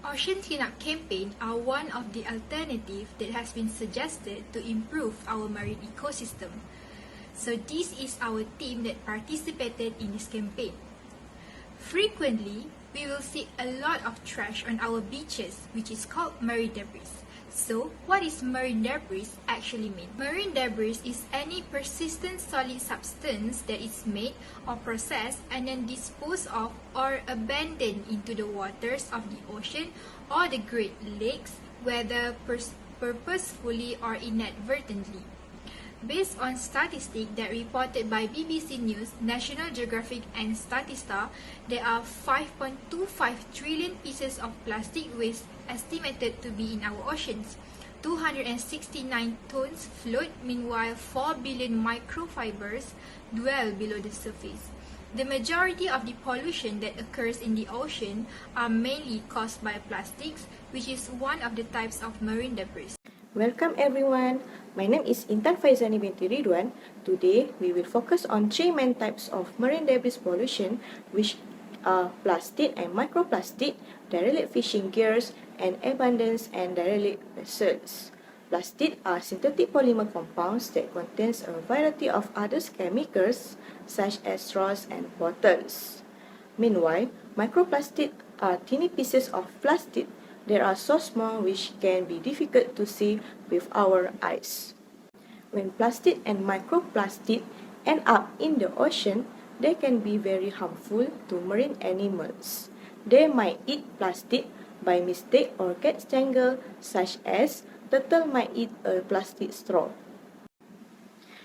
Ocean cleanup campaign are one of the alternatives that has been suggested to improve our marine ecosystem. So this is our team that participated in this campaign. Frequently, we will see a lot of trash on our beaches, which is called marine debris. So, what is marine debris actually mean? Marine debris is any persistent solid substance that is made or processed and then disposed of or abandoned into the waters of the ocean or the Great Lakes, whether purposefully or inadvertently. Based on statistics that reported by BBC News, National Geographic and Statista, there are 5.25 trillion pieces of plastic waste estimated to be in our oceans. 269 tons float, meanwhile 4 billion microfibers dwell below the surface. The majority of the pollution that occurs in the ocean are mainly caused by plastics, which is one of the types of marine debris. Welcome everyone. My name is Intan Faizani Binti Ridwan. Today we will focus on three main types of marine debris pollution, which are plastic and microplastic, derelict fishing gears, and abandoned and derelict vessels. Plastic are synthetic polymer compounds that contains a variety of other chemicals such as straws and bottles. Meanwhile, microplastic are tiny pieces of plastic that are so small which can be difficult to see with our eyes. When plastic and microplastic end up in the ocean, they can be very harmful to marine animals. They might eat plastic by mistake or get tangled, such as turtle might eat a plastic straw.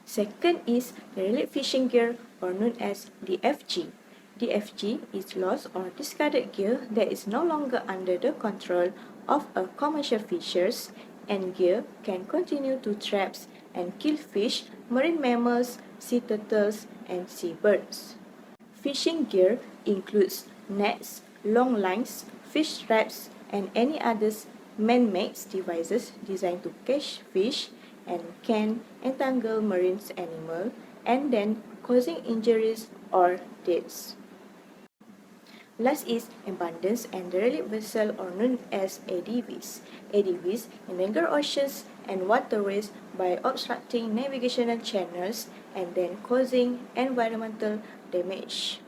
Second is derelict fishing gear, or known as DFG. DFG is lost or discarded gear that is no longer under the control of a commercial fishers, and gear can continue to trap and kill fish, marine mammals, sea turtles, and seabirds. Fishing gear includes nets, long lines, fish traps, and any other man-made devices designed to catch fish and can entangle marine animals and then causing injuries or deaths. Last is abandoned and derelict vessels, or known as ADVs. ADVs endanger oceans and waterways by obstructing navigational channels and then causing environmental damage.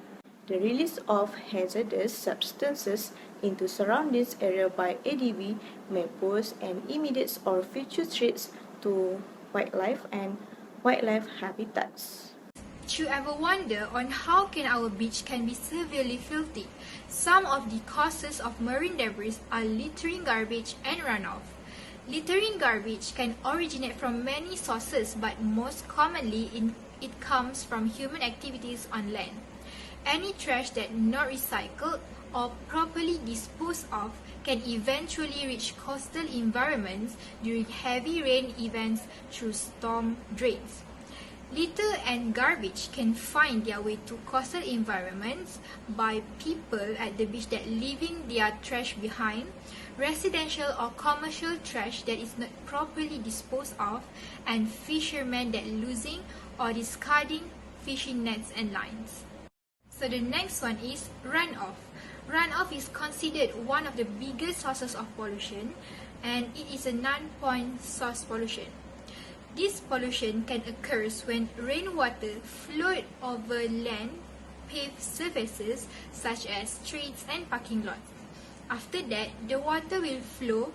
The release of hazardous substances into surrounding area by ADV may pose an immediate or future threats to wildlife and wildlife habitats. Do you ever wonder on how can our beach can be severely filthy? Some of the causes of marine debris are littering garbage and runoff. Littering garbage can originate from many sources, but most commonly it comes from human activities on land. Any trash that not recycled or properly disposed of can eventually reach coastal environments during heavy rain events through storm drains. Litter and garbage can find their way to coastal environments by people at the beach that leaving their trash behind, residential or commercial trash that is not properly disposed of, and fishermen that losing or discarding fishing nets and lines. So the next one is runoff. Runoff is considered one of the biggest sources of pollution, and it is a non-point source pollution. This pollution can occur when rainwater flows over land paved surfaces such as streets and parking lots. After that, the water will flow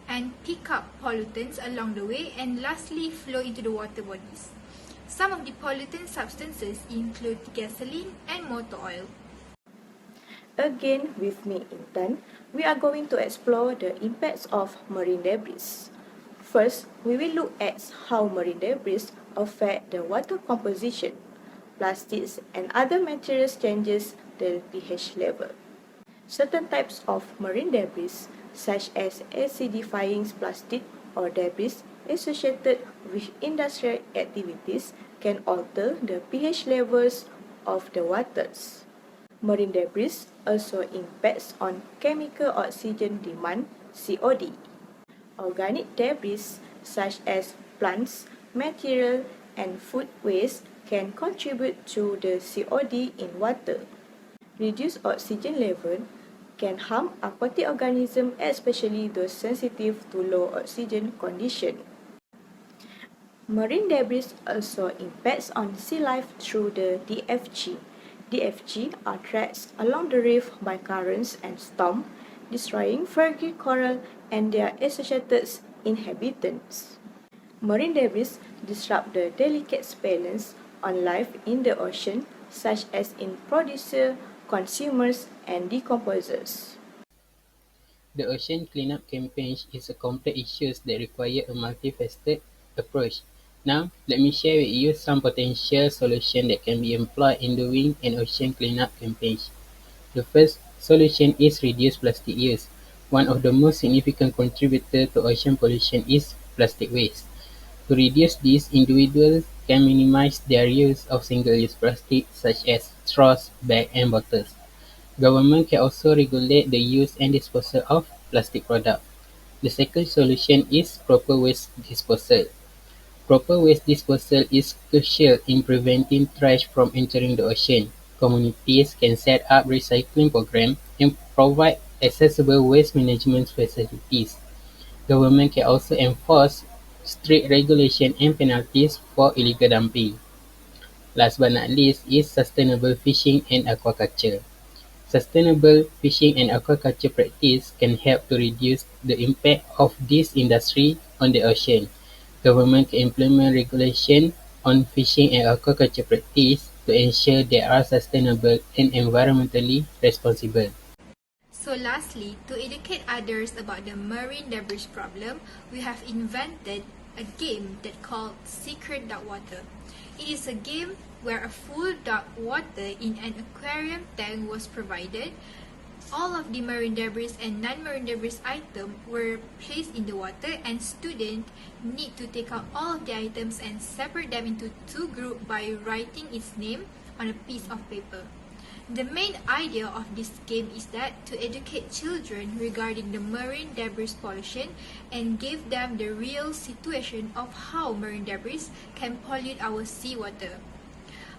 and pick up pollutants along the way and lastly flow into the water bodies. Some of the pollutant substances include gasoline and motor oil. Again with me, Intan, we are going to explore the impacts of marine debris. First, we will look at how marine debris affect the water composition. Plastics and other materials changes the pH level. Certain types of marine debris, such as acidifying plastic or debris associated with industrial activities, can alter the pH levels of the waters. Marine debris also impacts on chemical oxygen demand (COD). Organic debris such as plants, material, and food waste can contribute to the COD in water. Reduced oxygen level can harm aquatic organisms, especially those sensitive to low oxygen conditions. Marine debris also impacts on sea life through the DFG. DFG are dragged along the reef by currents and storm, destroying fragile coral and their associated inhabitants. Marine debris disrupt the delicate balance on life in the ocean, such as in producers, consumers, and decomposers. The ocean cleanup campaign is a complex issue that requires a multifaceted approach. Now, let me share with you some potential solutions that can be employed in doing an ocean cleanup campaign. The first solution is reduce plastic use. One of the most significant contributors to ocean pollution is plastic waste. To reduce this, individuals can minimize their use of single-use plastic such as straws, bags, and bottles. Government can also regulate the use and disposal of plastic products. The second solution is proper waste disposal. Proper waste disposal is crucial in preventing trash from entering the ocean. Communities can set up recycling programs and provide accessible waste management facilities. Government can also enforce strict regulation and penalties for illegal dumping. Last but not least is sustainable fishing and aquaculture. Sustainable fishing and aquaculture practice can help to reduce the impact of this industry on the ocean. Government can implement regulation on fishing and aquaculture practice to ensure they are sustainable and environmentally responsible. So lastly, to educate others about the marine debris problem, we have invented a game that called Secret Dark Water. It is a game where a full dark water in an aquarium tank was provided. All of the marine debris and non-marine debris items were placed in the water, and students need to take out all of the items and separate them into two groups by writing its name on a piece of paper. The main idea of this game is that to educate children regarding the marine debris pollution and give them the real situation of how marine debris can pollute our seawater.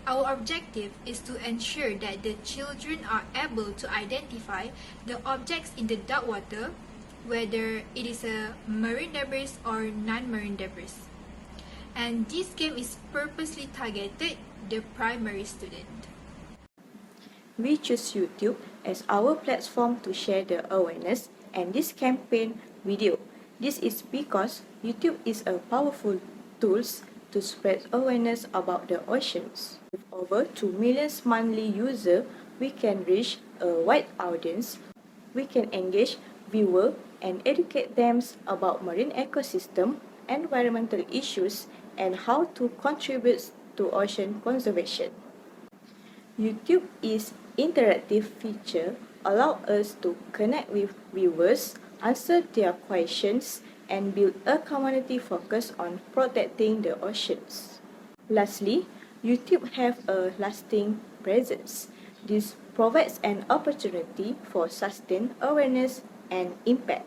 Our objective is to ensure that the children are able to identify the objects in the dark water, whether it is a marine debris or non-marine debris. And this game is purposely targeted the primary student. We choose YouTube as our platform to share the awareness and this campaign video. This is because YouTube is a powerful tool to spread awareness about the oceans. With over 2 million monthly users, we can reach a wide audience. We can engage viewers and educate them about marine ecosystem, environmental issues, and how to contribute to ocean conservation. YouTube is interactive feature allow us to connect with viewers, answer their questions, and build a community focused on protecting the oceans. Lastly, YouTube have a lasting presence. This provides an opportunity for sustained awareness and impact.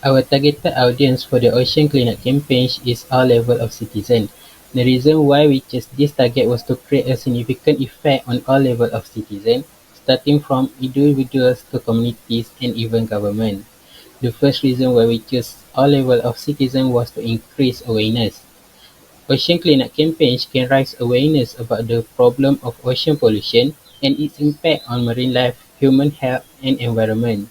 Our targeted audience for the ocean cleanup campaign is all levels of citizens. The reason why we chose this target was to create a significant effect on all levels of citizens, starting from individuals to communities and even government. The first reason why we chose all levels of citizens was to increase awareness. Ocean cleanup campaigns can raise awareness about the problem of ocean pollution and its impact on marine life, human health, and environment.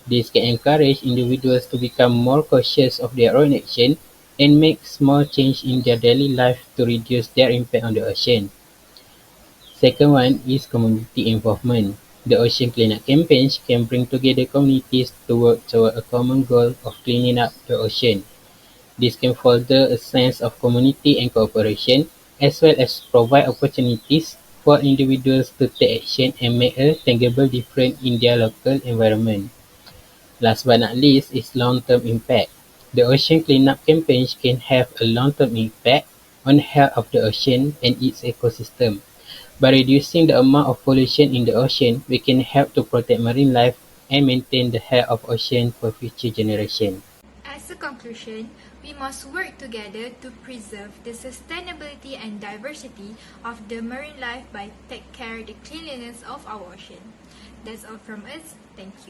This can encourage individuals to become more cautious of their own action and make small changes in their daily life to reduce their impact on the ocean. Second one is community involvement. The ocean cleanup campaigns can bring together communities to work toward a common goal of cleaning up the ocean. This can foster a sense of community and cooperation, as well as provide opportunities for individuals to take action and make a tangible difference in their local environment. Last but not least is long-term impact. The ocean cleanup campaigns can have a long-term impact on the health of the ocean and its ecosystem. By reducing the amount of pollution in the ocean, we can help to protect marine life and maintain the health of ocean for future generations. As a conclusion, we must work together to preserve the sustainability and diversity of the marine life by take care the cleanliness of our ocean. That's all from us. Thank you.